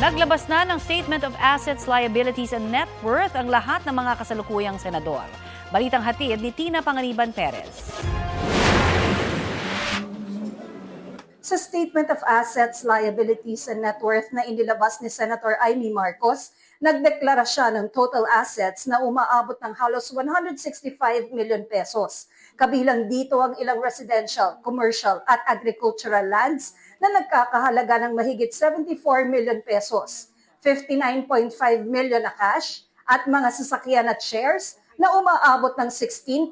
Naglabas na ng Statement of Assets, Liabilities and Net Worth ang lahat ng mga kasalukuyang senador. Balitang hatid ni Tina Panganiban Perez. Sa Statement of Assets, Liabilities and Net Worth na inilabas ni Senator Amy Marcos, nagdeklara siya ng total assets na umaabot ng halos 165 million pesos. Kabilang dito ang ilang residential, commercial at agricultural lands na nagkakahalaga ng mahigit 74 million pesos, 59.5 million na cash at mga sasakyan at shares na umaabot ng 16.6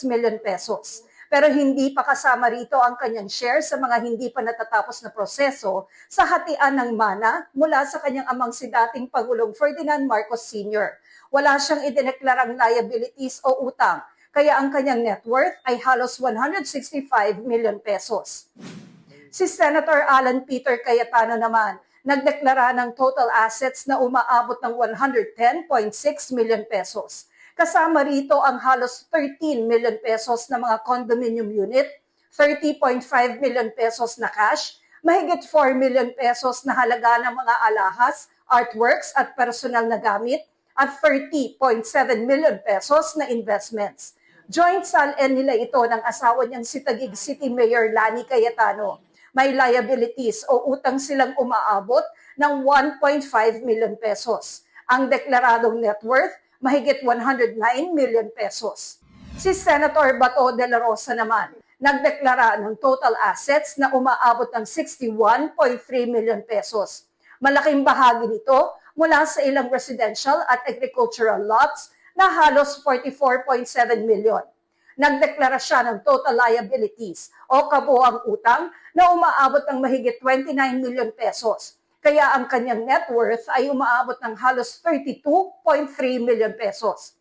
million pesos. Pero hindi pa kasama rito ang kanyang share sa mga hindi pa natatapos na proseso sa hatian ng mana mula sa kanyang amang si dating Pangulong Ferdinand Marcos Sr. Wala siyang idineklarang liabilities o utang, kaya ang kanyang net worth ay halos 165 million pesos. Si Senator Alan Peter Cayetano naman, nagdeklara ng total assets na umaabot ng 110.6 million pesos. Kasama rito ang halos 13 million pesos na mga condominium unit, 30.5 million pesos na cash, mahigit 4 million pesos na halaga ng mga alahas, artworks at personal na gamit, at 30.7 million pesos na investments. Joint sal-en nila ito ng asawa niyang si Taguig City Mayor Lani Cayetano. May liabilities o utang silang umaabot ng 1.5 million pesos. Ang deklaradong net worth, mahigit 109 million pesos. Si Senator Bato de la Rosa naman, nagdeklara ng total assets na umaabot ng 61.3 million pesos. Malaking bahagi nito mula sa ilang residential at agricultural lots na halos 44.7 million. Nagdeklara siya ng total liabilities o kabuuang utang na umaabot ng mahigit 29 million pesos. Kaya ang kanyang net worth ay umaabot ng halos 32.3 million pesos.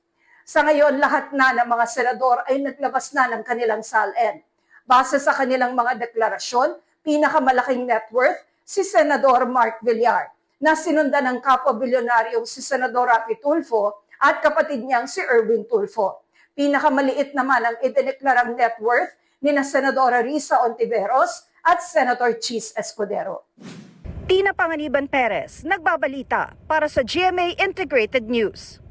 Sa ngayon, lahat na ng mga senador ay naglabas na ng kanilang sal-en. Base sa kanilang mga deklarasyon, pinakamalaking net worth si Senador Mark Villar, na sinundan ng kapwa-bilyonaryong si Senador Rapi Tulfo at kapatid niyang si Erwin Tulfo. Pinakamaliit naman ang idineklarang net worth ni na Senadora Risa Ontiveros at Senator Chis Escudero. Tina Panganiban Perez, nagbabalita para sa GMA Integrated News.